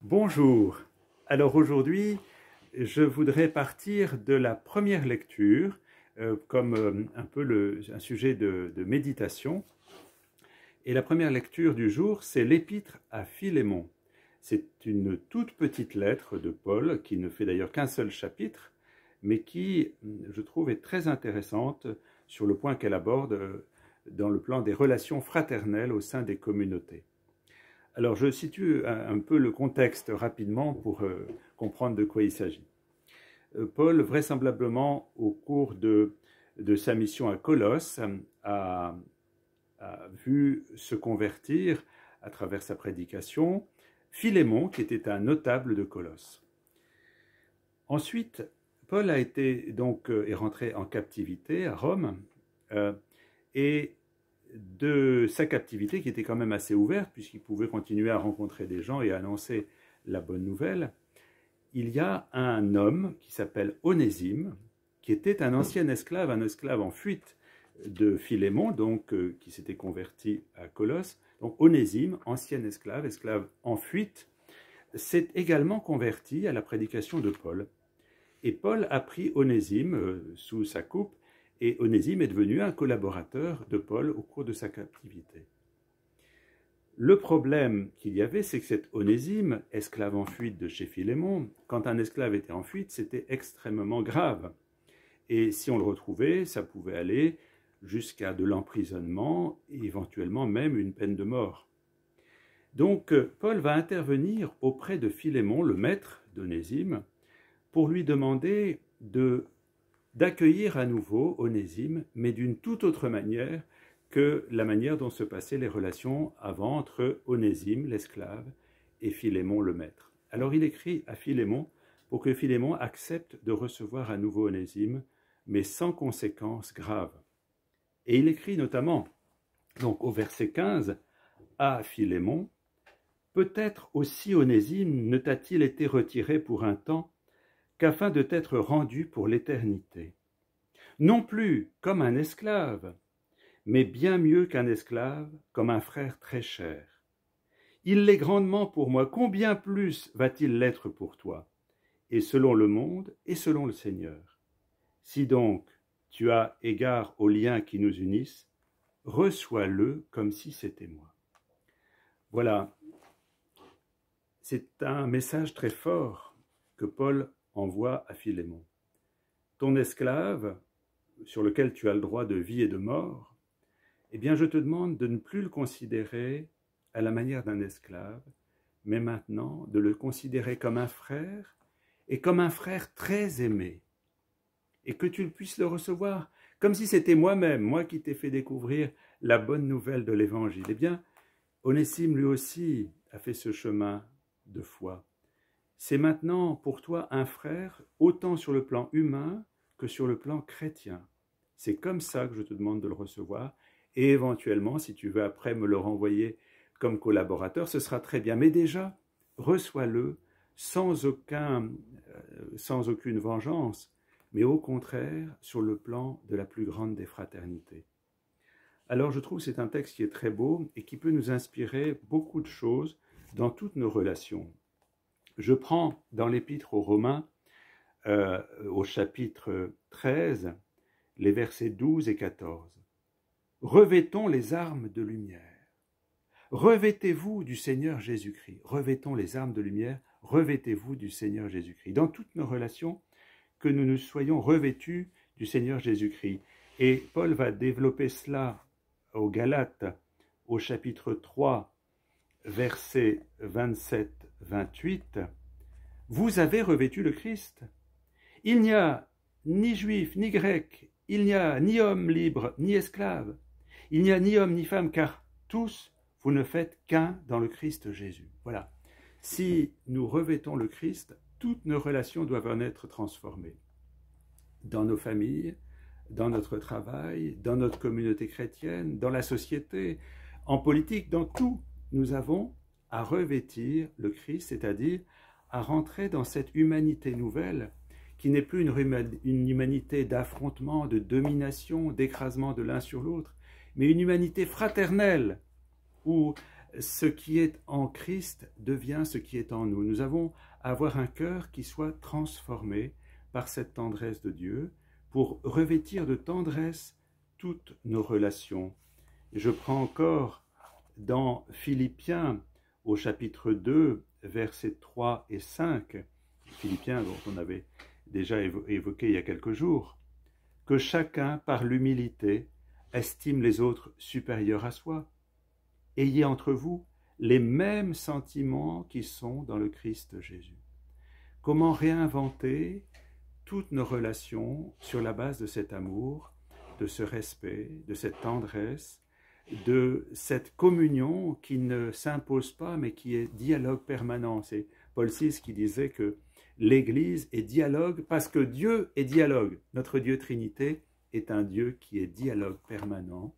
Bonjour. Alors aujourd'hui, je voudrais partir de la première lecture comme un peu un sujet de méditation. Et la première lecture du jour, c'est l'épître à Philémon. C'est une toute petite lettre de Paul qui ne fait d'ailleurs qu'un seul chapitre, mais qui, je trouve, est très intéressante sur le point qu'elle aborde dans le plan des relations fraternelles au sein des communautés. Alors, je situe un peu le contexte rapidement pour comprendre de quoi il s'agit. Paul, vraisemblablement, au cours de sa mission à Colosse, a vu se convertir, à travers sa prédication, Philémon, qui était un notable de Colosse. Ensuite, Paul est rentré en captivité à Rome, et de sa captivité, qui était quand même assez ouverte, puisqu'il pouvait continuer à rencontrer des gens et à annoncer la bonne nouvelle, il y a un homme qui s'appelle Onésime, qui était un ancien esclave, un esclave en fuite de Philémon, donc qui s'était converti à Colosse. Donc Onésime, ancien esclave, esclave en fuite, s'est également converti à la prédication de Paul. Et Paul a pris Onésime sous sa coupe, et Onésime est devenu un collaborateur de Paul au cours de sa captivité. Le problème qu'il y avait, c'est que cet Onésime, esclave en fuite de chez Philémon, quand un esclave était en fuite, c'était extrêmement grave. Et si on le retrouvait, ça pouvait aller jusqu'à de l'emprisonnement et éventuellement même une peine de mort. Donc Paul va intervenir auprès de Philémon, le maître d'Onésime, pour lui demander d'accueillir à nouveau Onésime, mais d'une toute autre manière que la manière dont se passaient les relations avant entre Onésime, l'esclave, et Philémon, le maître. Alors il écrit à Philémon pour que Philémon accepte de recevoir à nouveau Onésime, mais sans conséquences graves. Et il écrit notamment, donc au verset 15, à Philémon, « Peut-être aussi Onésime ne t'a-t-il été retiré pour un temps, qu'afin de t'être rendu pour l'éternité. Non plus comme un esclave, mais bien mieux qu'un esclave, comme un frère très cher. Il l'est grandement pour moi, combien plus va-t-il l'être pour toi, et selon le monde et selon le Seigneur. Si donc tu as égard aux liens qui nous unissent, reçois-le comme si c'était moi. » Voilà, c'est un message très fort que Paul envoie à Philémon. Ton esclave, sur lequel tu as le droit de vie et de mort, eh bien je te demande de ne plus le considérer à la manière d'un esclave, mais maintenant de le considérer comme un frère, et comme un frère très aimé, et que tu puisses le recevoir comme si c'était moi-même, moi qui t'ai fait découvrir la bonne nouvelle de l'Évangile. Eh bien, Onésime lui aussi a fait ce chemin de foi. C'est maintenant pour toi un frère, autant sur le plan humain que sur le plan chrétien. C'est comme ça que je te demande de le recevoir, et éventuellement, si tu veux après me le renvoyer comme collaborateur, ce sera très bien. Mais déjà, reçois-le sans aucune vengeance, mais au contraire sur le plan de la plus grande des fraternités. Alors je trouve que c'est un texte qui est très beau et qui peut nous inspirer beaucoup de choses dans toutes nos relations. Je prends dans l'épître aux Romains, au chapitre 13, les versets 12 et 14. « Revêtons les armes de lumière. Revêtez-vous du Seigneur Jésus-Christ. » Revêtons les armes de lumière, revêtez-vous du Seigneur Jésus-Christ. Dans toutes nos relations, que nous nous soyons revêtus du Seigneur Jésus-Christ. Et Paul va développer cela aux Galates, au chapitre 3, versets 27-28, « Vous avez revêtu le Christ. Il n'y a ni juif ni grec, il n'y a ni homme libre ni esclave, il n'y a ni homme ni femme, car tous vous ne faites qu'un dans le Christ Jésus. » Voilà. Si nous revêtons le Christ, toutes nos relations doivent en être transformées. Dans nos familles, dans notre travail, dans notre communauté chrétienne, dans la société, en politique, dans tout, nous avons à revêtir le Christ, c'est-à-dire à rentrer dans cette humanité nouvelle qui n'est plus une humanité d'affrontement, de domination, d'écrasement de l'un sur l'autre, mais une humanité fraternelle où ce qui est en Christ devient ce qui est en nous. Nous avons à avoir un cœur qui soit transformé par cette tendresse de Dieu pour revêtir de tendresse toutes nos relations. Et je prends encore dans Philippiens au chapitre 2, versets 3 et 5, Philippiens dont on avait déjà évoqué il y a quelques jours, que chacun, par l'humilité, estime les autres supérieurs à soi. Ayez entre vous les mêmes sentiments qui sont dans le Christ Jésus. Comment réinventer toutes nos relations sur la base de cet amour, de ce respect, de cette tendresse, de cette communion qui ne s'impose pas mais qui est dialogue permanent. C'est Paul VI qui disait que l'Église est dialogue parce que Dieu est dialogue. Notre Dieu Trinité est un Dieu qui est dialogue permanent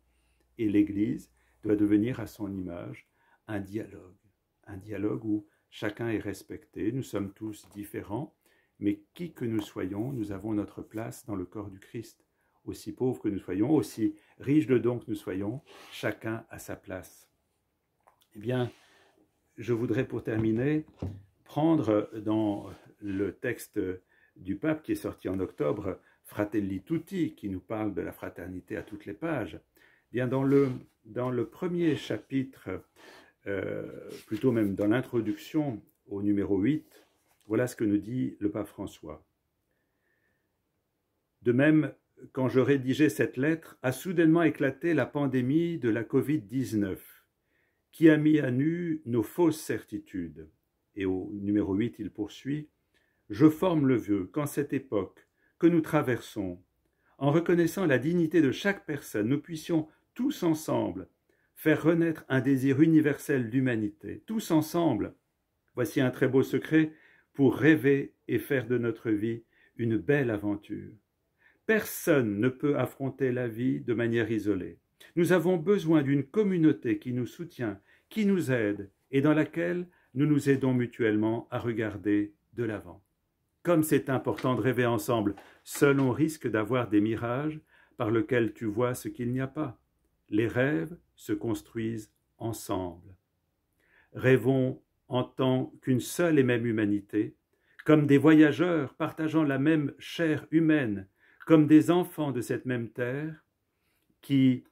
et l'Église doit devenir à son image un dialogue où chacun est respecté. Nous sommes tous différents, mais qui que nous soyons, nous avons notre place dans le corps du Christ. Aussi pauvres que nous soyons, aussi riches de dons que nous soyons, chacun a sa place. Eh bien, je voudrais pour terminer prendre dans le texte du pape qui est sorti en octobre, Fratelli Tutti, qui nous parle de la fraternité à toutes les pages. Eh bien, dans le premier chapitre, plutôt même dans l'introduction au numéro 8, voilà ce que nous dit le pape François. De même, quand je rédigeais cette lettre, a soudainement éclaté la pandémie de la Covid-19, qui a mis à nu nos fausses certitudes. Et au numéro 8, il poursuit, « Je forme le vœu qu'en cette époque que nous traversons, en reconnaissant la dignité de chaque personne, nous puissions tous ensemble faire renaître un désir universel d'humanité. Tous ensemble, voici un très beau secret pour rêver et faire de notre vie une belle aventure. Personne ne peut affronter la vie de manière isolée. Nous avons besoin d'une communauté qui nous soutient, qui nous aide et dans laquelle nous nous aidons mutuellement à regarder de l'avant. Comme c'est important de rêver ensemble, seul on risque d'avoir des mirages par lesquels tu vois ce qu'il n'y a pas. Les rêves se construisent ensemble. Rêvons en tant qu'une seule et même humanité, comme des voyageurs partageant la même chair humaine, comme des enfants de cette même terre qui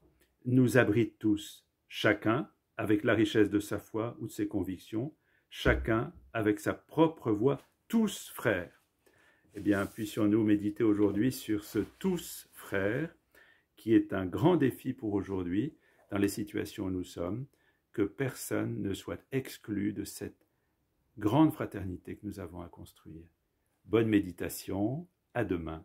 nous abrite tous, chacun avec la richesse de sa foi ou de ses convictions, chacun avec sa propre voix, tous frères. Eh bien, puissions-nous méditer aujourd'hui sur ce tous frères, qui est un grand défi pour aujourd'hui, dans les situations où nous sommes, que personne ne soit exclu de cette grande fraternité que nous avons à construire. Bonne méditation, à demain.